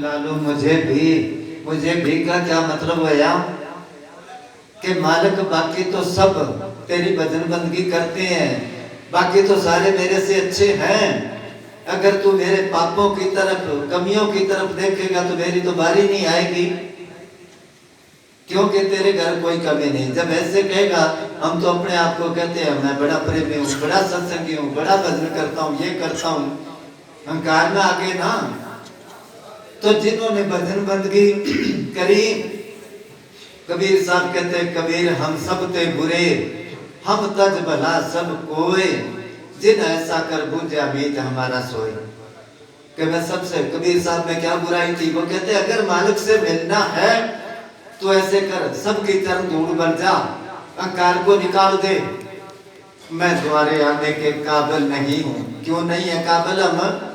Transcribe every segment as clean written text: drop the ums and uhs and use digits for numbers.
बुला लो मुझे भी का क्या मतलब है यार कि मालिक बाकी तो सब तेरी भजन बंदगी करते हैं, बाकी तो सारे मेरे से अच्छे हैं। अगर तू मेरे पापों की तरफ, कमियों की तरफ देखेगा तो मेरी तो बारी नहीं आएगी, क्योंकि तेरे घर कोई कमी नहीं। जब ऐसे कहेगा, हम तो अपने आप को कहते हैं मैं बड़ा प्रेमी हूँ, बड़ा सत्संगी हूँ, बड़ा भजन करता हूँ, ये करता हूँ, अहंकार में आगे ना। तो जिन्होंने भजन बंदगी करी, कबीर साहब कहते हैं, कबीर हम सब ते बुरे, हम तज भला सब कोय, जिन ऐसा कर बूझा मीत हमारा सोए। कि मैं सबसे, कबीर साहब में क्या बुराई थी? वो कहते अगर मालिक से मिलना है तो ऐसे कर, सबकी चरण धूल बन जा, अहंकार को निकाल दे। मैं द्वारे आने के काबिल नहीं हूँ। क्यों नहीं है काबिल हम?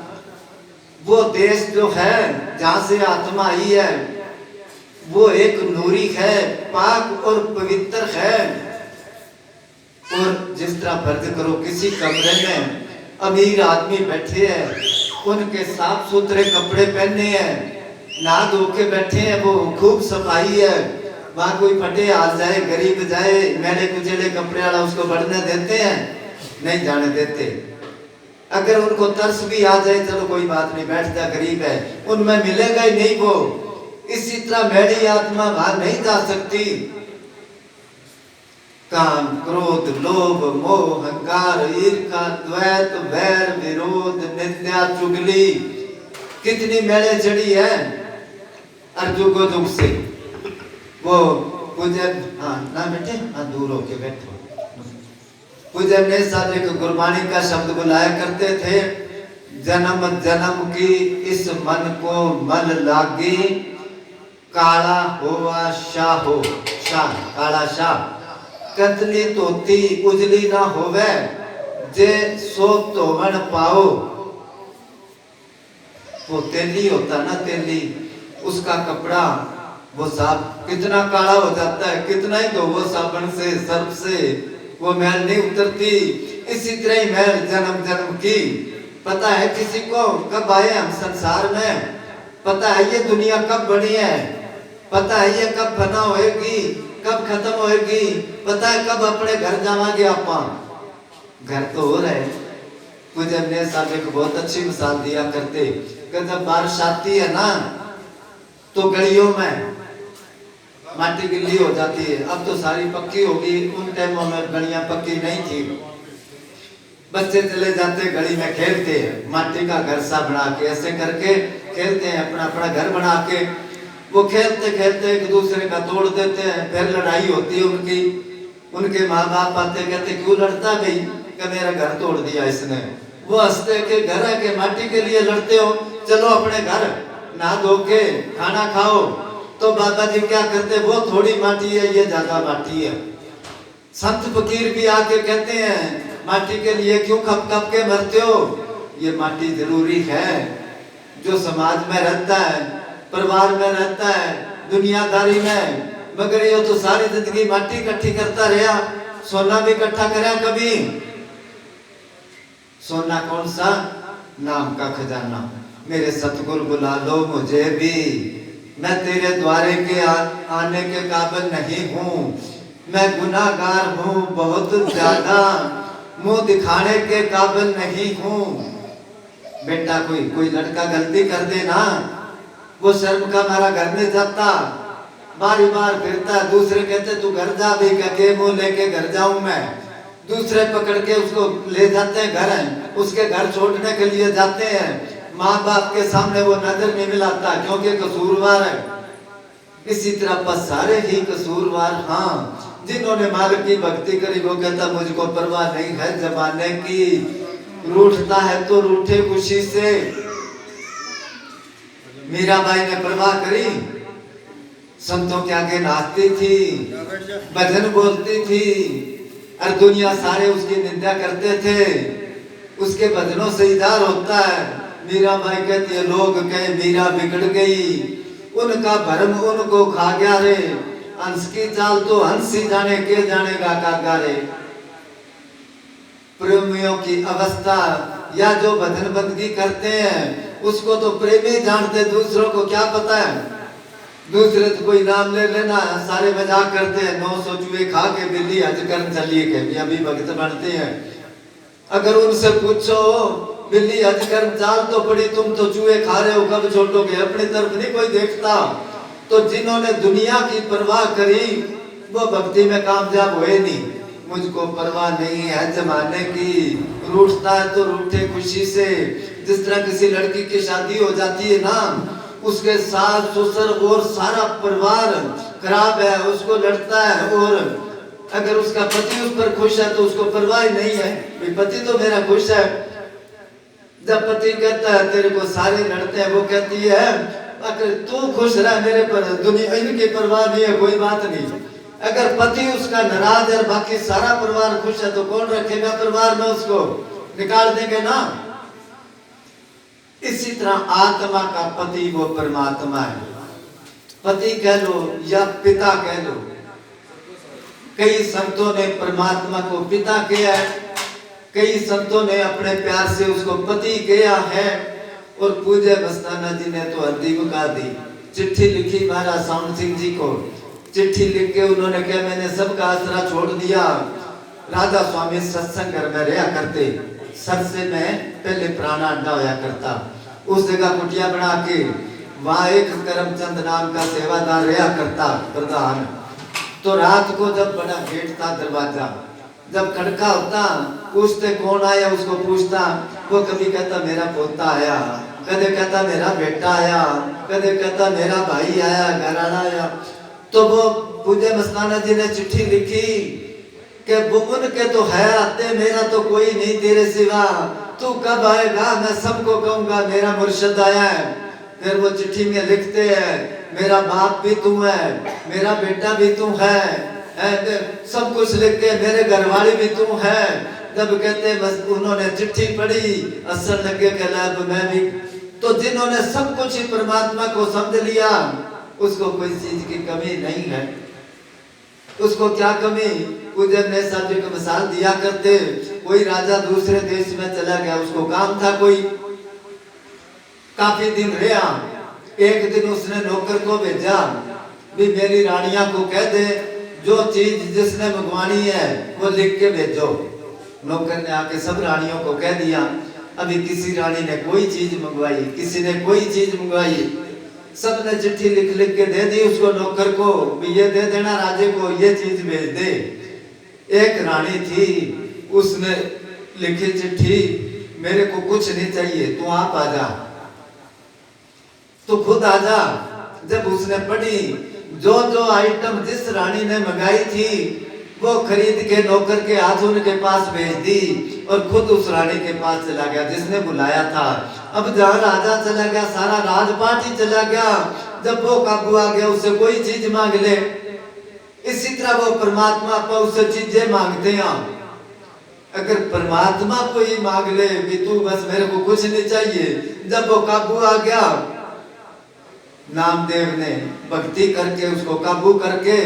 वो देश जो है जहां से आत्मा आई है वो एक नूरी है, पाक और पवित्र है। और जिस तरह फर्ज करो किसी कमरे में अमीर आदमी बैठे हैं, उनके साफ सुथरे कपड़े पहने हैं, नहा धो के बैठे हैं, वो खूब सफाई है, वहां कोई फटे हाल जाए, गरीब जाए, मेले कुचेले कपड़े वाला उसको बढ़ने देते हैं? नहीं जाने देते। अगर उनको तरस भी आ जाए, चलो कोई बात नहीं, बैठता गरीब है, उनमें मिलेगा ही नहीं वो। इसी तरह मेरी आत्मा वहां नहीं जा सकती। काम, क्रोध, लोभ, मोह, अहंकार, ईर्ष्या, द्वैत, वैर, विरोध, निंदा, चुगली, कितनी मेले चढ़ी है अर्जुगो जुग से। वो पूज्य, हाँ ना बेटे, हाँ दूर होके बैठो। पूज्य ने साहब एक गुरबाणी का शब्द बुलाया करते थे, जन्म जन्म की इस मन को मल लागी, काला होवा शाहो, शाह काला शाह, कतली तोती उजली ना होवे, जे सो तोवन पाओ। वो तेली होता ना, तेली, उसका कपड़ा वो साफ कितना काला हो जाता है, कितना ही धोवो साबुन से, सर्फ से, वो मैल नहीं उतरती। इसी तरह ही मैल जन्म जन्म की। पता है किसी को कब आए हम संसार में? पता है ये दुनिया कब बनी है? पता है ये कब बना होएगी, कब खत्म होएगी? पता है कब अपने घर जावांगे? आपा घर तो हो रहे। पूज्य ने साहब एक बहुत अच्छी मिसाल दिया करते कि जब बारिश आती है ना तो गलियों में माटी गिल्ली हो जाती है। अब तो सारी पक्की होगी, उन टाइमों में गलियां पक्की नहीं थी। बच्चे चले जाते गली में, खेलते हैं, माटी का घर सा बना के, ऐसे करके खेलते हैं, अपना अपना घर बना के। वो खेलते खेलते एक दूसरे का तोड़ देते हैं, फिर लड़ाई होती है उनकी। उनके माँ बाप आते, कहते क्यों लड़ता गई? कि मेरा घर तोड़ दिया इसने। वो हंसते के घर है के माटी के लिए लड़ते हो, चलो अपने घर नहा धो के खाना खाओ। तो बाबा जी क्या करते, वो थोड़ी माटी है, ये ज्यादा माटी है। संत फकीर भी आके कहते हैं, माटी के लिए क्यों खप खप के मरते हो? ये माटी जरूरी है। जो समाज में रहता है, परिवार में रहता है, दुनियादारी में, मगर ये तो सारी जिंदगी माटी इकट्ठी करता रहा। सोना भी इकट्ठा करा कभी? सोना कौन सा? नाम का खजाना। मेरे सतगुरु बुला लो मुझे भी, मैं तेरे द्वारे के आने के काबिल नहीं हूँ। मैं गुनाहगार हूँ बहुत ज्यादा, मुंह दिखाने के काबिल नहीं हूँ। बेटा कोई लड़का गलती कर दे ना, वो शर्म का मारा घर में जाता, बारी बार फिरता। दूसरे कहते तू घर जा भी, के मुंह लेके घर जाऊं मैं। दूसरे पकड़ के उसको ले जाते हैं घर, उसके घर छोड़ने के लिए जाते हैं। माँ बाप के सामने वो नजर नहीं मिलाता क्योंकि कसूरवार है। इसी तरह पर सारे ही कसूरवार। हाँ, जिन्होंने मालिक की भक्ति करी वो कहता मुझको परवाह नहीं है जमाने की, रूठता है तो रूठे खुशी से। मीराबाई ने परवाह करी, संतों के आगे नाचती थी, भजन बोलती थी, और दुनिया सारे उसकी निंदा करते थे। उसके भजनों से इधार होता है। मीराबाई कहती है, लोग कहे मीरा बिगड़ गई, उनका भरम उनको खा गया रे, हंस की चाल तो हंस ही जाने के जानेगा कागा रे। प्रेमियों की अवस्था, या जो भजन बंदगी करते हैं उसको तो प्रेमी जानते, दूसरों को क्या पता है। दूसरे तो कोई नाम ले लेना, सारे मजाक करते हैं, 900 चूहे खा के बिल्ली हज कर चलिए के अभी भक्त बनते हैं। अगर उनसे पूछो बिल्ली हज कर चाल तो पड़ी, तुम तो चूहे खा रहे हो, कब छोड़ोगे? अपनी तरफ नहीं कोई देखता। तो जिन्होंने दुनिया की परवाह करी वो भक्ति में कामयाब हुए नहीं। मुझको परवाह नहीं है जमाने की, रूठता है तो रूठे खुशी से। जिस तरह किसी लड़की की शादी हो जाती है ना, उसके सास ससुर और सारा परिवार खराब है, उसको लड़ता है, और अगर उसका पति उस पर खुश है तो उसको परवाह नहीं है, पति तो मेरा खुश है। जब पति कहता है तेरे को सारे लड़ते हैं, वो कहती है अगर तू खुश रह, मेरे पर दुनिया इनकी परवाह नहीं है, कोई बात नहीं। अगर पति उसका नाराज है और बाकी सारा परिवार खुश है तो कौन रखेगा परिवार में, उसको निकाल देंगे ना। इसी तरह आत्मा का पति वो परमात्मा है। पति कह लो या पिता कह लो। कई संतों ने परमात्मा को पिता किया है, कई संतों ने अपने प्यार से उसको पति किया है, और पूज्य मस्ताना जी ने तो हल्दी मुका दी। चिट्ठी लिखी महाराज साउंड सिंह जी को, चिट्ठी लिख के उन्होंने कहा मैंने सबका आसरा छोड़ दिया, राधा स्वामी सत्संग घर में रहा करते, सर से मैं पहले पुराना अड्डा होया करता, उस जगह कुटिया बना के वहां एक करमचंद नाम का सेवादार रहा करता प्रधान। तो रात को जब बड़ा गेट था दरवाजा, जब खड़का होता पूछते कौन आया, उसको पूछता, वो कभी कहता मेरा पोता आया, कदे कहता मेरा बेटा आया, कदे कहता मेरा भाई आया, घराना आया। तो वो पूज्य मस्ताना जी ने चिट्ठी लिखी कि बुबन के तो है आते, मेरा तो कोई नहीं तेरे सिवा, तू कब आएगा मैं सबको कहूंगा मेरा मुर्शिद आया है। फिर वो चिट्ठी में लिखते हैं मेरा बाप भी तू है, मेरा बेटा भी तू है, सब कुछ लिख के मेरे घरवाली भी तू है। जब कहते बस उन्होंने चिट्ठी पढ़ी, असर लगे कि मैं भी। तो जिन्होंने सब कुछ ही परमात्मा को समझ लिया उसको कोई चीज की कमी नहीं है। उसको क्या कमी? पूज्य ने साहब जी को मिसाल दिया करते, कोई राजा दूसरे देश में चला गया, उसको काम था कोई, काफी दिन रहा। एक दिन उसने नौकर को भेजा भी मेरी रानिया को कह दे जो चीज जिसने मंगवानी है वो लिख के भेजो। नौकर ने आके सब रानियों को कह दिया। अभी किसी रानी ने कोई चीज मंगवाई, किसी ने कोई चीज मंगवाई, सबने चिट्ठी लिख लिख के दे दी उसको नौकर को भी ये दे देना राजे को, ये चीज भेज दे। एक रानी थी, उसने लिखी चिट्ठी मेरे को कुछ नहीं चाहिए, तू आप आ जा, तू खुद आ जा। जब उसने पढ़ी, जो जो आइटम जिस रानी ने मंगाई थी वो खरीद के नौकर के हाथ उनके पास भेज दी और खुद उस रानी के पास चला गया जिसने बुलाया था। अब जहाँ राजा चला गया सारा राजपाट ही चला गया। जब वो काबू आ गया उससे कोई चीज मांग ले, इसी तरह वो परमात्मा पर उससे चीजें मांगते हैं। अगर परमात्मा को ही मांग ले कि तू बस मेरे को कुछ नहीं चाहिए, जब वो काबू आ गया, नामदेव ने भक्ति करके उसको काबू करके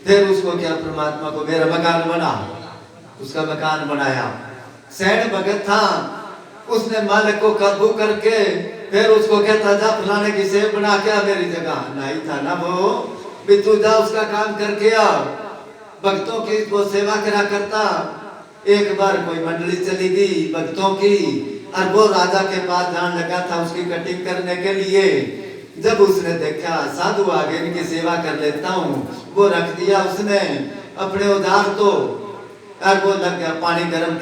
फिर उसको क्या परमात्मा को मेरा मकान बना, उसका मकान बनाया। सैन भगत था, उसने मालिक को काबू करके फिर उसको कहता जा फलाने की सेव बना के आ मेरी जगह, नहीं था ना वो भी तू जा उसका काम करके आ। भक्तों की वो सेवा करा करता। एक बार कोई मंडली चली गई भक्तों की और वो राजा के पास जाने लगा था उसकी कटिंग करने के लिए। जब उसने देखा साधु आगे इनकी सेवा कर लेता हूँ, वो रख दिया उसने अपने उधार तो, और वो लग गया पानी गर्म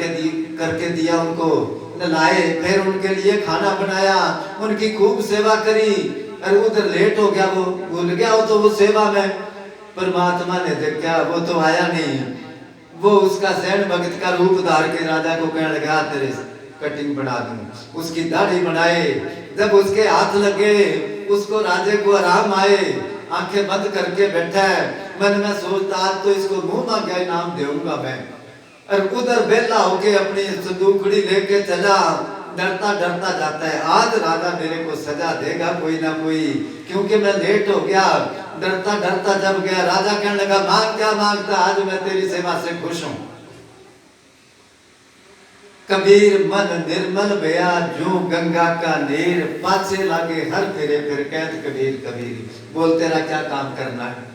करके दिया उनको, नलाए, फिर उनके लिए खाना बनाया, उनकी खूब सेवा करी। और उधर लेट हो गया, वो भूल गया हो तो वो सेवा में। परमात्मा ने देखा वो तो आया नहीं, वो उसका सैन भगत का रूप धार के राजा को कहने लगा तेरे कटिंग बना दूं। उसकी दाढ़ी बनाए, जब उसके हाथ लगे उसको राजे को आराम आए, आंखें बंद करके बैठा है। मन में सोचता आज तो इसको मुंह मांगा इनाम दूंगा मैं। और उधर बेला होके अपनी संदूकड़ी लेके चला, डरता डरता जाता है आज राजा मेरे को सजा देगा कोई ना कोई, क्योंकि मैं लेट हो गया। डरता डरता जब गया, राजा कहने लगा मांग क्या मांगता, आज मैं तेरी सेवा से खुश हूं। कबीर मन निर्मल भया जो गंगा का नीर, पाछे लागे हर फेरे फिर कहत कबीर कबीर। बोल तेरा क्या काम करना है?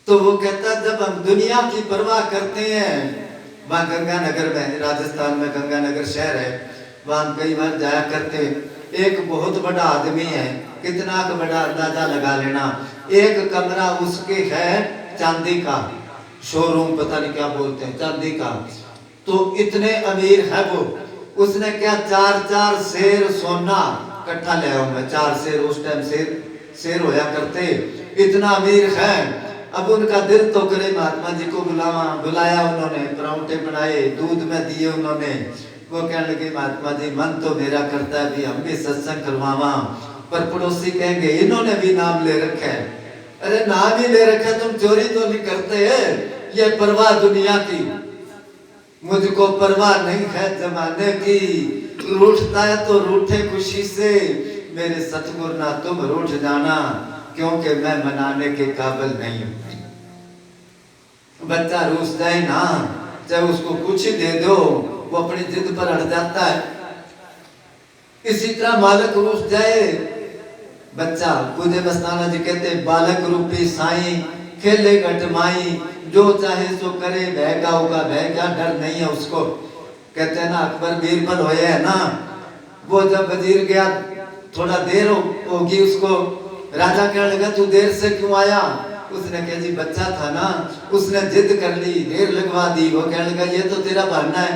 तो वो कहता जब हम दुनिया की परवाह करते हैं, वहां गंगानगर में, राजस्थान में गंगानगर शहर है, वहां कई बार जाया करते। एक बहुत बड़ा आदमी है, कितना का बड़ा अंदाजा लगा लेना, एक कमरा उसके है चांदी का, शोरूम पता नहीं क्या बोलते हैं, चांदी का। तो इतने अमीर है वो, उसने क्या 4-4 शेर सोना इकट्ठा ले आया मैं, 4 शेर, उस टाइम शेर होया करते, इतना अमीर है। अब उनका दिल तो करे महात्मा जी को बुलाया उन्होंने, परांठे बनाए, दूध में दिए उन्होंने। वो कहने लगे महात्मा जी मन तो मेरा करता है भी हम भी सत्संग करवावा, पर पड़ोसी कहेंगे इन्होंने भी नाम ले रखा है। अरे नाम ही ले रखा, तुम चोरी तो नहीं करते है, ये परवाह दुनिया की, मुझको परवाह नहीं है जमाने की। रूठता है तो रूठे खुशी से, मेरे सतगुरु ना तुम रूठ जाना, क्योंकि मैं मनाने के काबिल नहीं हूं। बच्चा रूस जाए ना, चाहे उसको कुछ ही दे दो, वो अपनी जिद पर अड़ जाता है। इसी तरह मालक रूस जाए बच्चा, पूज्य मस्ताना जी कहते बालक रूपी साईं खेले घटमाई, जो चाहे सो करे बहका होगा बहका, डर नहीं है उसको। कहते हैं ना अकबर बीरबल होया है ना, वो जब वजीर गया थोड़ा देर होगी उसको, राजा कहने लगा तू देर से क्यों आया? उसने कहा जी बच्चा था ना, उसने जिद कर ली, देर लगवा दी। वो कहने लगा ये तो तेरा बहाना है,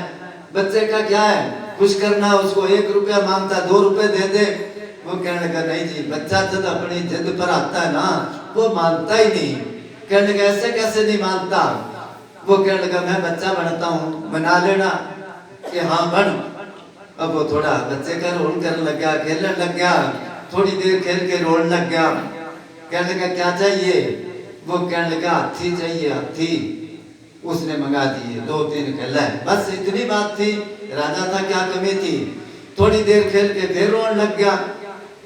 बच्चे का क्या है, खुश करना उसको, 1 रुपया मांगता 2 रुपए दे दे। वो कहने लगा नहीं जी, बच्चा जब अपनी जिद पर आता है ना वो मानता ही नहीं। कहने लगा ऐसे कैसे नहीं मानता? वो कहने लगा मैं बच्चा बनता हूँ, बना लेना कि हाँ बन। अब वो थोड़ा बच्चे का रोल करने लग गया, खेलने लग गया, थोड़ी देर खेल के रोने लग गया। कहने लगा क्या चाहिए? वो कहने लगा हाथी चाहिए, हाथी। उसने मंगा दिए 2-3 खेला, बस इतनी बात थी। राजा था, क्या कमी थी? थोड़ी देर खेल के फिर रोने लग गया।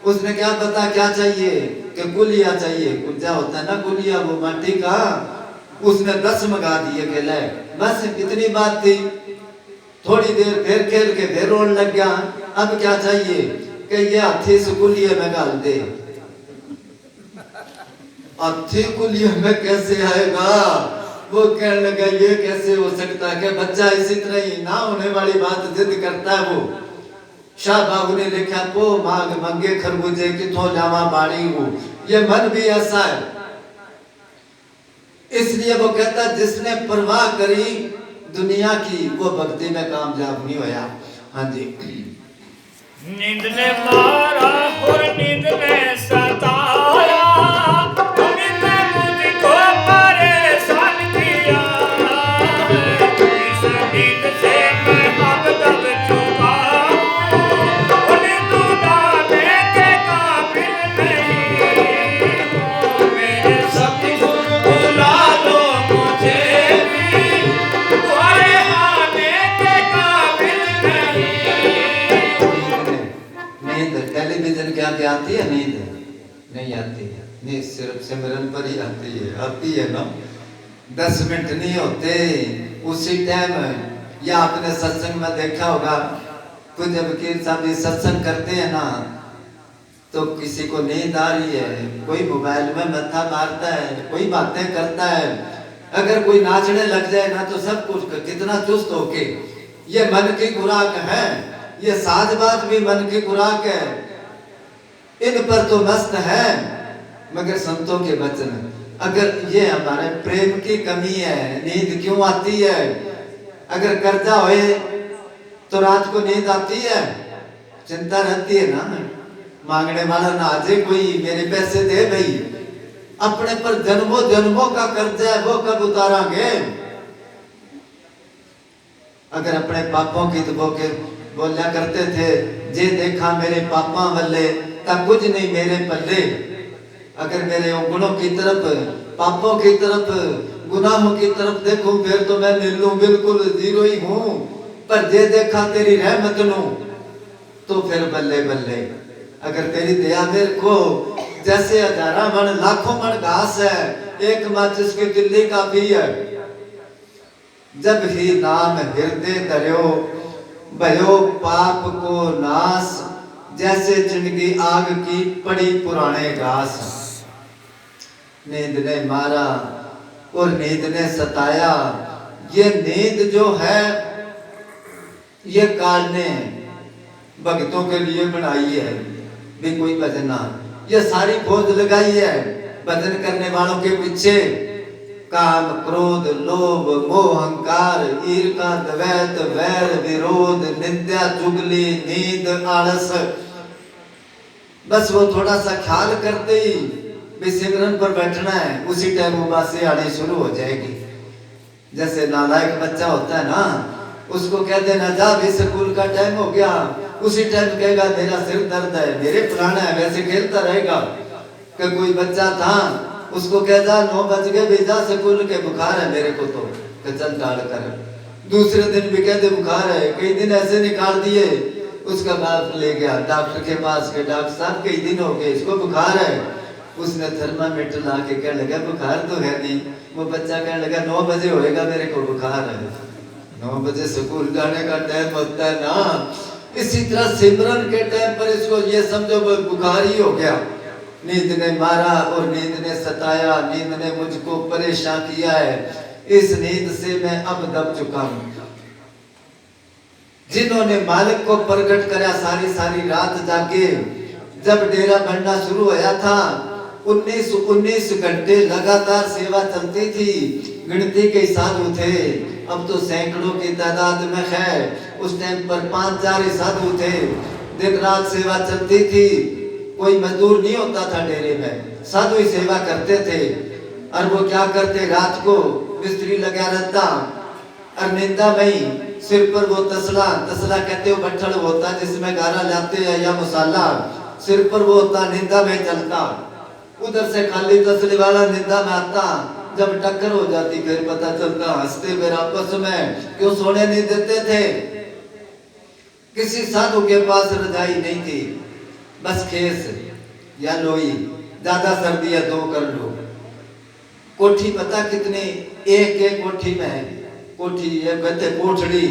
उसने क्या पता क्या चाहिए? कि गुलिया चाहिए, गुज्जा होता है ना गुलिया, वो माटी का। उसने 10 मंगा दिए खेला, बस इतनी बात थी। थोड़ी देर फिर खेल के फिर रोने लग गया। अब क्या चाहिए? कि ये हाथी से गुलिया में डाल दे। हाथी गुलिया में कैसे आएगा? वो कहने लगा ये कैसे हो सकता है? कि बच्चा इसी तरह ही ना होने वाली बात जिद करता है। वो शाह बाबू ने लिखा पो मांग मंगे खरबूजे किथों लावा बाड़ी हो, ये मन भी ऐसा है। इसलिए वो कहता जिसने परवाह करी दुनिया की, वो भक्ति में कामयाब नहीं होया। हाँ जी। नींद ने मारा और नींद ने सताया, नींद ने मुझको परेशान किया, इस नींद से मैं अब दब चुका हूँ, नींद उड़ाने के काबिल नहीं हूँ। मेरे सतगुरु बुला लो मुझे भी, तुम्हारे आने के काबिल नहीं। नींद टेलीविजन के आगे आती है? नींद नहीं आती है, नींद सिर्फ सिमरन पर ही आती है ना। 10 मिनट नहीं होते उसी टाइम। या आपने सत्संग में देखा होगा, कुछ वकील साहब जी सत्संग करते हैं ना, तो किसी को नींद आ रही है, कोई मोबाइल में मत्था मारता है, कोई बातें करता है। अगर कोई नाचने लग जाए ना तो सब कुछ कितना चुस्त होके, ये मन की खुराक है, ये साजबाज भी मन की खुराक है, इन पर तो मस्त है। मगर संतों के वचन, अगर ये हमारे प्रेम की कमी है, नींद क्यों आती है? अगर कर्जा होए तो रात को नींद आती है? चिंता रहती है ना, मांगने वाला ना आ जाए कोई, मेरे पैसे दे भाई। अपने पर जन्मों जन्मों का कर्जा है, वो कब उतारांगे? अगर अपने पापों की तो बोलिया करते थे, जे देखा मेरे पापा वल्ले तब कुछ नहीं मेरे पल्ले। अगर मेरे गुणों की तरफ, पापों की तरफ, गुनाहों की तरफ देखूं फिर तो मैं निल्लू बिल्कुल जीरो ही हूं, पर जे देखा तेरी रहमत नू तो फिर बल्ले बल्ले। अगर तेरी दया मेरे को, जैसे 1000 मन 1,00,000 मन घास है, एक माचिस की तिल्ली काफी है। जब ही नाम हृदय धर्यो भयो पाप को नाश, जैसे जिंदगी आग की पड़ी पुराने घास। नींद ने मारा और नींद ने सताया, ये नींद जो है ये काल ने भक्तों के लिए बनाई है। भी कोई भजना, ये सारी फौज लगाई है भजन करने वालों के पीछे। काम क्रोध लोभ मोह अहंकार ईर्ष्या द्वैत वैर विरोध निंदा चुगली नींद आलस, बस वो थोड़ा सा ख्याल करते ही भी सिमरन पर बैठना है, उसी टाइम उबासी आनी शुरू हो जाएगी। जैसे नालायक बच्चा होता है ना, उसको कह देना जा भी स्कूल का टाइम हो गया, उसी टाइम कहेगा मेरा सिर दर्द है, मेरे फलाना है, वैसे खेलता रहेगा। कि कोई बच्चा था उसको कहता 9 बज गए भेजा स्कूल के, बुखार है मेरे को, तो चल टाल कर। दूसरे दिन भी कहते बुखार है, कई दिन ऐसे निकाल दिए। उसका बाप ले गया डॉक्टर के पास के, डॉक्टर साहब कई दिन हो गए इसको बुखार है। उसने थर्मामीटर ला के कहने लगा बुखार तो है नहीं। वो बच्चा कहने लगा 9 बजे होएगा मेरे को बुखार है। 9 बजे स्कूल जाने का टाइम होता है ना। इसी तरह सिमरन के टाइम पर इसको ये समझो बुखार ही हो गया। नींद ने मारा और नींद ने सताया, नींद ने मुझको परेशान किया है, इस नींद से मैं अब दब चुका हूं। जिन्होंने मालिक को प्रकट करा सारी सारी रात जाके, जब डेरा बनना शुरू होया था 19 घंटे लगातार सेवा चलती थी, गिनती के साधु थे। अब तो सैकड़ों की तादाद में है, उस टाइम पर 5-4 ही साधु थे। दिन रात सेवा चलती थी, कोई मजदूर नहीं होता था डेरे में, साधु ही सेवा करते थे। और वो क्या करते, रात को मिस्त्री लगा रहता और निंदा में सिर पर वो तसला कहते हो बट्ठल होता जिसमें गारा लाते हैं या मसाला, सिर पर वो होता, निंदा में चलता। उधर से खाली तसले वाला निंदा में आता, जब टक्कर हो जाती फिर पता चलता, हंसते फिर आपस में, क्यों सोने नहीं देते थे। किसी साधु के पास रजाई नहीं थी, बस खेस या लोई, ज्यादा सर्दी है 2 कर लो। कोठी पता कितनी, एक कोठी में, कोठी ये कहते कोठड़ी,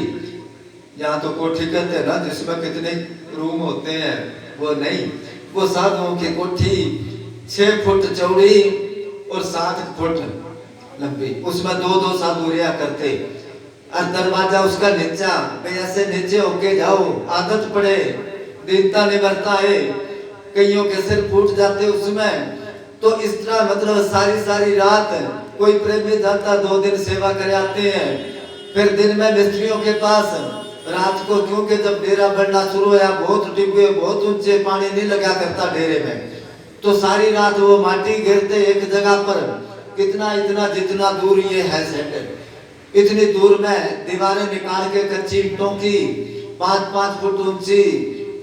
यहाँ तो कोठी कहते हैं ना जिसमें कितने रूम होते हैं, वो नहीं, वो साधुओं की कोठी 6 फुट चौड़ी और 7 फुट लंबी, उसमें 2-2 साधु रिया करते। और दरवाजा उसका नीचा, ऐसे नीचे होके जाओ, आदत पड़े, दीनता निभरता है, कईयों के सिर फूट जाते उसमें। तो इस तरह मतलब सारी रात कोई प्रेमी जाता 2 दिन सेवा कर आते हैं, फिर दिन में मिस्त्रियों के पास, रात को क्योंकि जब डेरा बनना शुरू हुआ बहुत डिब्बे बहुत ऊंचे, पानी नहीं लगा करता डेरे में, तो सारी रात वो माटी गिरते एक जगह पर, कितना इतना जितना दूर ये है सेंटर, इतनी दूर में दीवारें निकाल के कच्ची ईंटों की 5-5 फुट ऊंची,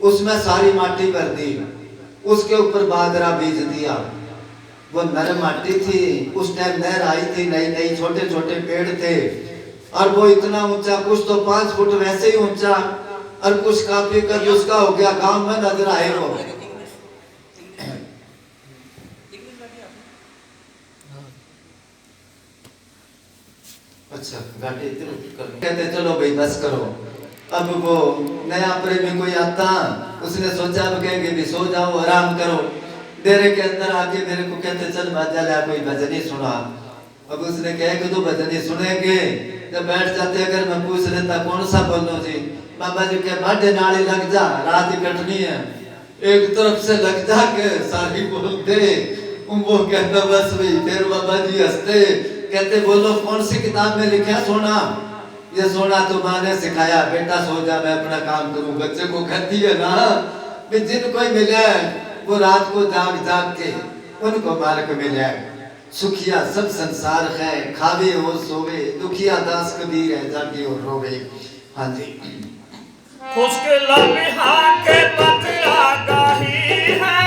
उसमें सारी माटी भर दी, उसके ऊपर बाजरा बीज दिया। वो नरम माटी थी, उस टाइम नहर आई थी नई, छोटे छोटे पेड़ थे, और वो इतना ऊंचा, कुछ तो 5 फुट वैसे ही ऊंचा, और कुछ काफी कर उसका हो गया, गांव में नजर आए वो। अच्छा गाड़ी कहते चलो भाई बस करो। अब वो नया प्रेमी कोई आता, उसने सोचा अब कहेंगे भी सो जाओ आराम करो, डेरे के अंदर आके मेरे को कहते चल बाजा ला कोई भजनी सुना। अब उसने कहा कि तो भजनी सुनेंगे, जब बैठ जाते अगर मैं पूछ लेता कौन सा बोलो जी, बाबा जी के बाटे नाली लग जा, रात ही कटनी है, एक तरफ से लग जा के सारी बोलते, वो कहता बस भाई, फिर बाबा जी हंसते कहते बोलो कौन सी किताब में लिखा सोना, ये सोना तो माँ ने सिखाया, बेटा सो जा मैं अपना काम करूं। बच्चे को कहती है ना कि जिनको मिले वो रात को जाग के उनको मालिक मिले। सुखिया सब संसार है, खावे और सोवे, दुखिया दास कबीर है जागे और रोवे। हाँ जी, उसके लम्हा के पतरा गाही है,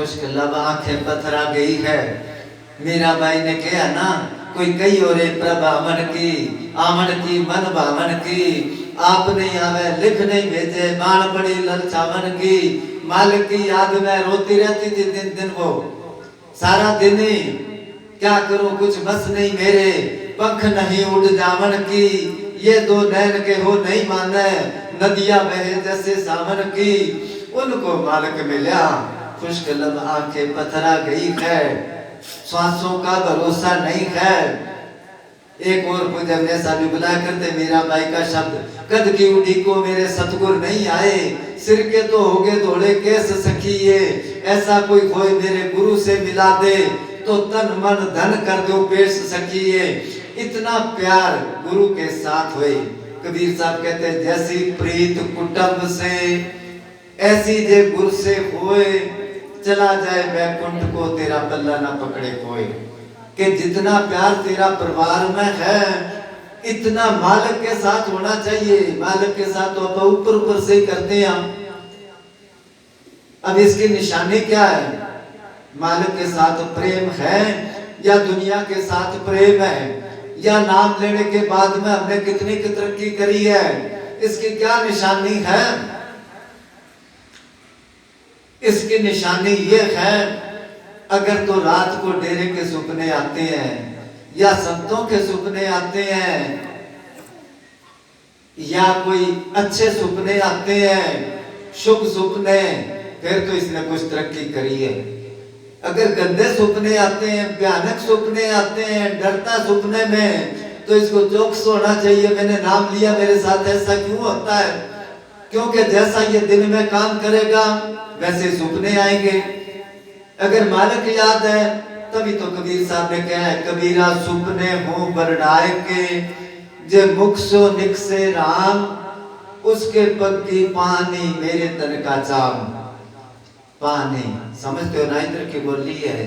खुश्क लब आंखें पथरा गई है। मीराबाई ने कहा ना, कोई कई और प्रभावन की आमन की मन भावन की, आप नहीं आवे लिख नहीं भेजे बाण बड़ी ललचावन की। मालिक की याद में रोती रहती थी दिन दिन वो, सारा दिन ही क्या करूं कुछ बस नहीं मेरे, पंख नहीं उड़ जावन की। ये दो नैन के हो नहीं माने, नदियां बहे जैसे सावन की। उनको मालिक मिला, खुश्क लब आंखें पथरा गई है, सांसों का भरोसा नहीं है। एक और पूजन ऐसा भी बुलाया करते मीराबाई का शब्द, कद की उड़ी को मेरे सतगुर नहीं आए, सिर के तो होगे धोड़े केस सखिए। ऐसा कोई खोए मेरे गुरु से मिला दे, तो तन मन धन कर दो पेश सखिए। इतना प्यार गुरु के साथ हुए। कबीर साहब कहते हैं, जैसी प्रीत कुटुंब से ऐसी जे गुरु से होए, चला जाए वैकुंठ को तेरा पल्ला ना पकड़े कोई। कि जितना प्यार तेरा परिवार में है, इतना मालिक के साथ होना चाहिए। मालिक के साथ तो आप ऊपर ऊपर से ही करते हैं हम। अब इसकी निशानी क्या है? मालिक के साथ प्रेम है या दुनिया के साथ प्रेम है, या नाम लेने के बाद में हमने कितनी की तरक्की करी है, इसकी क्या निशानी है? इसकी निशानी ये है, अगर तो रात को डेरे के सुपने आते हैं या संतों के सुपने आते हैं या कोई अच्छे सुपने आते हैं, शुभ सुपने, फिर तो इसने कुछ तरक्की करी है। अगर गंदे सुपने आते हैं, भयानक सुपने आते हैं, डरता सुपने में, तो इसको चौकस होना चाहिए। मैंने नाम लिया, मेरे साथ ऐसा क्यों होता है? क्योंकि जैसा ये दिन में काम करेगा वैसे सुपने आएंगे। अगर मालिक याद है, तभी तो कबीर साहब ने कहा है, कबीरा सुपने हो बरडाए के, जे मुख सो निकसे राम, उसके पग की पानी मेरे तन का चाम। पानी समझते हो ना, इधर की बोली है।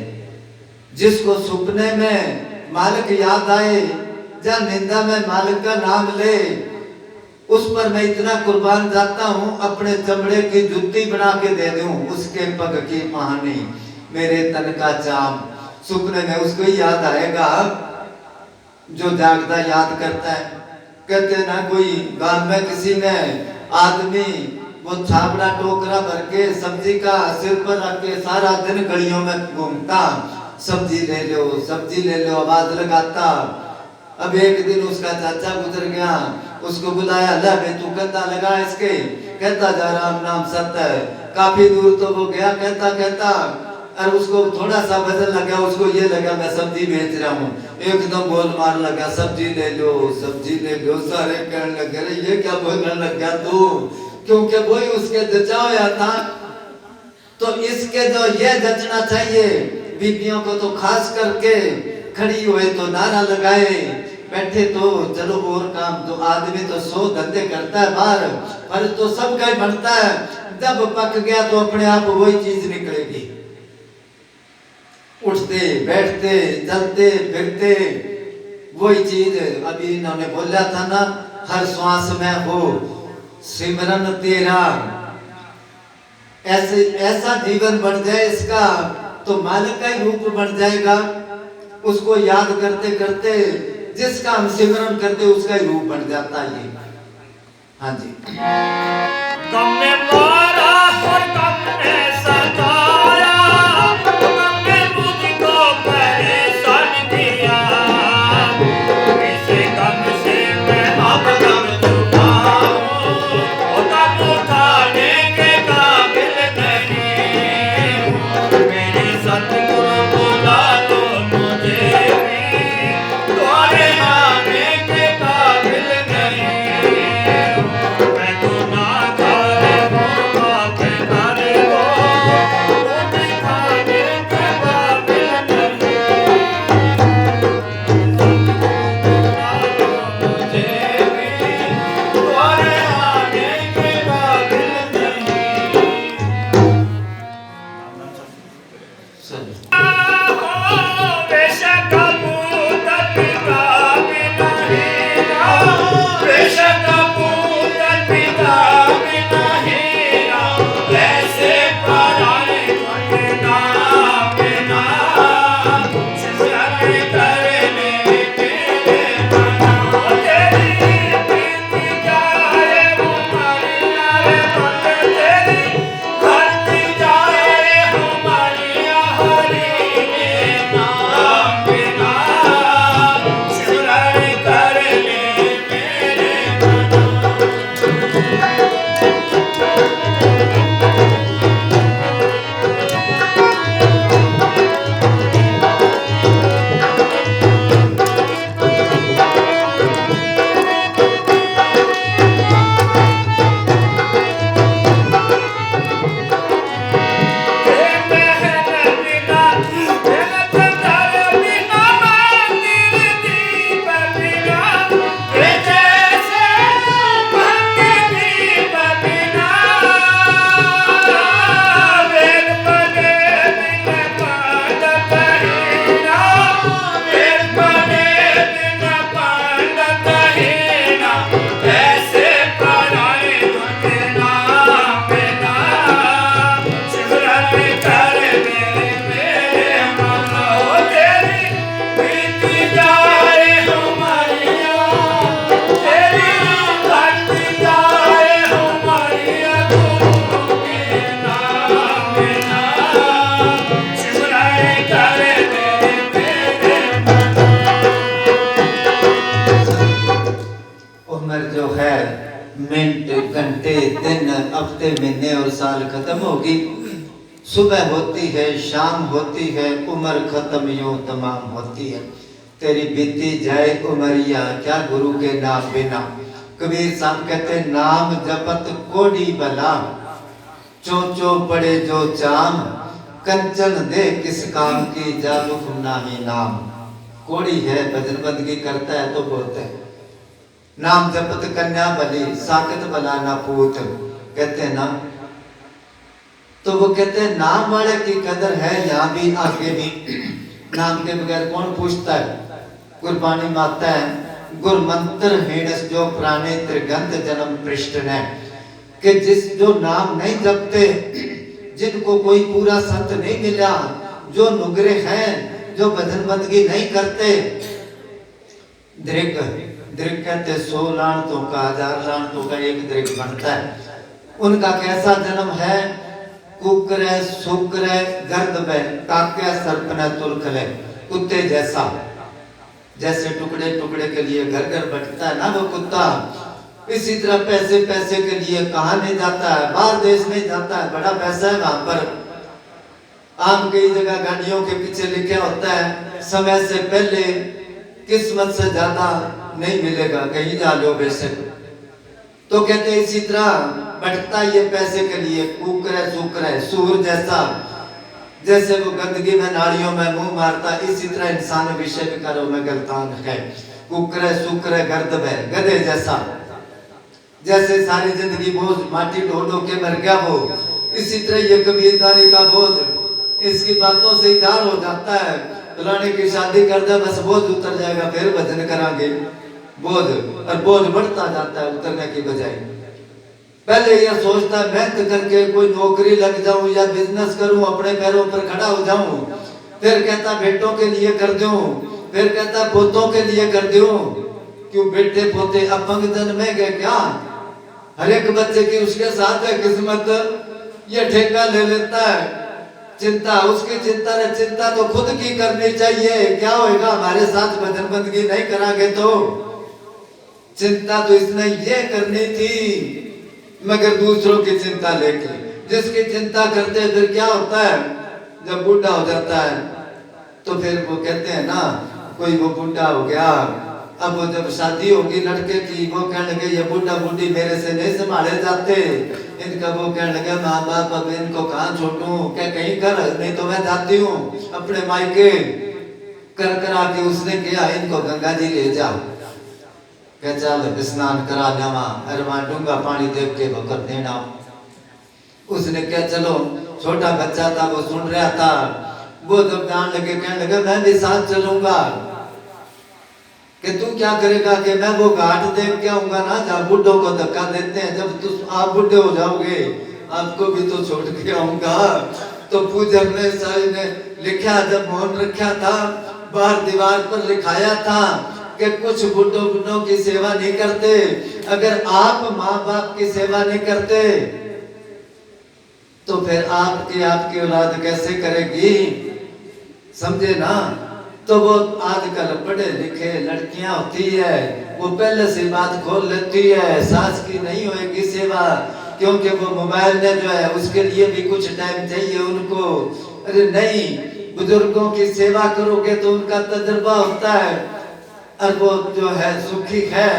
जिसको सुपने में मालिक याद आए, या निंदा में मालिक का नाम ले, उस पर मैं इतना कुर्बान जाता हूँ, अपने चमड़े की जुत्ती बना के दे दूं, उसके पग की पानी मेरे तन का चाम। सुपने में उसको ही याद आएगा जो जागता याद करता है। कहते ना, कोई गांव में किसी ने आदमी वो छाबड़ा टोकरा भर के सब्जी का सिर पर रख के सारा दिन गलियों में घूमता, सब्जी ले लो सब्जी ले लो आवाज लगाता। अब एक दिन उसका चाचा गुजर गया, उसको बुलाया, ले बे तू कंधा लगा इसके। कहता जा राम नाम सत्य है। काफी दूर तो वो गया कहता कहता, और उसको थोड़ा सा वजन लगा, उसको ये लगा मैं सब्जी बेच रहा हूँ, एकदम बोल मार लगा, सब्जी ले लो सब्जी ले लो। सारे कहने लगे, ये क्या बोलने लग गया तू? क्योंकि वही उसके जचाया था। तो इसके जो ये जचना चाहिए, बीबियों को तो खास करके, खड़ी हुए तो नारा लगाए, बैठे तो चलो और काम, तो आदमी तो 100 धंधे करता है बाहर, पर तो सबका ही बनता है। जब पक गया तो अपने आप वही चीज निकलेगी। उठते बैठते चलते फिरते वही चीज। अभी इन्होंने बोला था ना, हर श्वास में हो सिमरन तेरा। ऐसे ऐसा जीवन बन जाए इसका, तो मालिक का ही रूप बन जाएगा। उसको याद करते करते जिसका हम सिमरन करते उसका ही रूप बन जाता है। हाँ जी। गम ने मारा और गम ने सताया, गम ने मुझको परेशान किया। इसी गम से मैं अब गम चुकाऊं, और गम उठाने के काबिल नहीं हूँ। मेरे सतगुरु बुला लो मुझे भी, तुम्हारे आने के काबिल नहीं हूँ। मैं गुनाहगार हूँ हफ्ते महीने और साल खत्म होगी, सुबह होती है शाम होती है, उम्र खत्म यूं तमाम होती है। तेरी बीती जाए उमरिया क्या गुरु के नाम बिना। कबीर साहब कहते नाम जपत कोडी बला, चो चो पड़े जो चाम, कंचन दे किस काम की जाबुक नाही नाम। कोड़ी है भजन बंदगी करता है तो बोलते हैं नाम जपत कन्या बली, साकत बला ना पूत, कहते हैं ना। तो वो कहते हैं नाम वाले की कदर है यहाँ भी आगे भी। नाम के बगैर कौन पूछता है। गुरबाणी माता है गुर मंत्र हेणस जो प्राणे त्रिगंध जन्म पृष्ठ ने, कि जिस जो नाम नहीं जपते, जिनको कोई पूरा संत नहीं मिला, जो नुगरे हैं, जो भजन बंदगी नहीं करते, दृग दृग कहते 100 लानतों का 1000 लानतों का एक दृग बनता है। उनका कैसा जन्म है। कुकरे सुकरे गर्द में काके सर्पने तुलखले, कुत्ते जैसा। जैसे टुकड़े टुकड़े के लिए घर घर भटकता है ना वो कुत्ता, इसी तरह पैसे पैसे के लिए कहाँ नहीं जाता है, बाहर देश में जाता है, बड़ा पैसा है वहां पर। आम कई जगह गाड़ियों के पीछे लिखा होता है समय से पहले, किस्मत से ज्यादा नहीं मिलेगा, कहीं जा लो बेशक। तो कहते इसी तरह भटकता ये पैसे के लिए, कुकरे सुकरे सूर जैसा। जैसे वो गंदगी में नालियों में मुंह मारता, इसी तरह इंसान विषय विकारों में गलतान है। कुकरे सुकरे गर्द में गधे जैसा। जैसे सारी जिंदगी बोझ माटी ढो ढो के मर गया वो, इसी तरह ये कबीरदारी का बोझ इसकी बातों से इधार हो जाता है। फलाने की शादी कर दे बस बोझ उतर जाएगा, फिर भजन करांगे बोझ, और बोझ बढ़ता जाता है उतरने की बजाय। पहले यह सोचता है मेहनत करके कोई नौकरी लग जाऊं या बिजनेस करूं, अपने पैरों पर खड़ा हो जाऊं, फिर कहता बेटों के लिए कर दूं, फिर कहता पोतों के लिए कर दूं। क्यों बेटे पोते अपंग जन्मेंगे क्या। हर एक बच्चे की उसके साथ है किस्मत, ये ठेका ले लेता है। चिंता उसकी चिंता है, चिंता तो खुद की करनी चाहिए। क्या होएगा हमारे साथ भजन बंदगी नहीं करांगे तो। चिंता तो इसने ये करनी थी, मगर दूसरों की चिंता लेके। जिसकी चिंता करते फिर क्या होता है, जब बूढ़ा हो जाता है तो फिर वो कहते हैं ना, कोई वो बूढ़ा हो गया, अब वो जब शादी होगी लड़के की, वो कहने लगे ये बूढ़ा बूढ़ी मेरे से नहीं संभाले जाते, इनका वो कहने लगे माँ बाप अब इनको कहाँ छोड़ूं, क्या कहीं कर, नहीं तो मैं जाती हूँ अपने मायके। कर करा के उसने किया इनको गंगा जी ले जा, क्या चल स्नान करा जावा, अरे वहां डूंगा पानी देख के वो कर देना। उसने क्या चलो, छोटा बच्चा था वो सुन रहा था, वो जब जान लगे कहने लगे मैं भी साथ चलूंगा। कि तू क्या करेगा, कि मैं वो घाट देख के आऊंगा ना जहाँ बुढ़ों को धक्का देते हैं, जब आप बुढ़े हो जाओगे आपको भी तो छोड़ के आऊंगा। तो पूजन ने साहब ने लिखा, जब मौन रखा था बाहर दीवार पर लिखाया था कि कुछ बुढ़ों की सेवा नहीं करते। अगर आप माँ बाप की सेवा नहीं करते तो फिर आपकी औलाद कैसे करेगी, समझे ना। तो वो आजकल पढ़े लिखे लड़कियां होती है, वो पहले से बात खोल लेती है, सास की नहीं होएगी सेवा, क्योंकि वो मोबाइल में जो है उसके लिए भी कुछ टाइम चाहिए उनको। अरे नहीं, बुजुर्गों की सेवा करोगे तो उनका तजुर्बा होता है, और वो जो है सुखी है,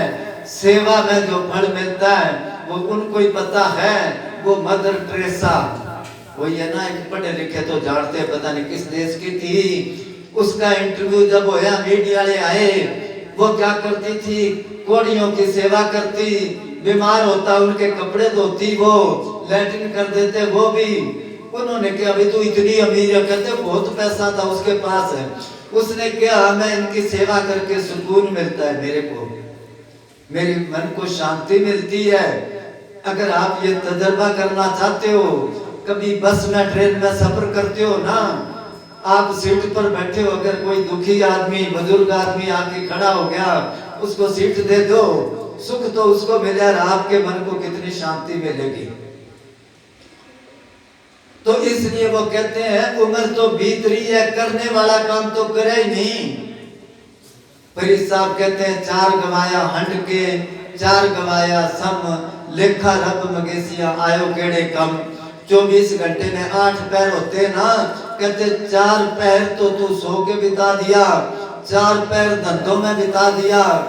सेवा में जो फल मिलता है वो उनको ही पता है। वो मदर टेरेसा, वो ये ना एक पढ़े लिखे तो जानते, पता नहीं किस देश की थी, उसका इंटरव्यू जब होया मीडिया वाले आए, वो क्या करती थी, कोड़ियों की सेवा करती, बीमार होता उनके कपड़े धोती, वो लैट्रिन कर देते वो भी। उन्होंने कहा अभी तो इतनी अमीर है, कहते बहुत पैसा था उसके पास है। उसने कहा मैं इनकी सेवा करके सुकून मिलता है मेरे को, मेरी मन को शांति मिलती है। अगर आप ये तजर्बा करना चाहते हो, कभी बस में ट्रेन में सफर करते हो ना, आप सीट पर बैठे हो, अगर कोई दुखी आदमी बुजुर्ग आदमी आके खड़ा हो गया, उसको सीट दे दो, सुख तो उसको मिले और आपके मन को कितनी शांति मिलेगी। तो इसलिए वो कहते हैं उम्र तो बीत रही है, करने वाला काम तो करे ही नहीं। फरीद साहब कहते हैं 4 गवाया हंड के, 4 गवाया सम, लेखा रब मगेसिया आयो केड़े कम। 24 घंटे में 8 पैर होते ना, कहते 4 पैर तो तू सो के बिता दिया, 4 पैर धंधों में बिता दिया।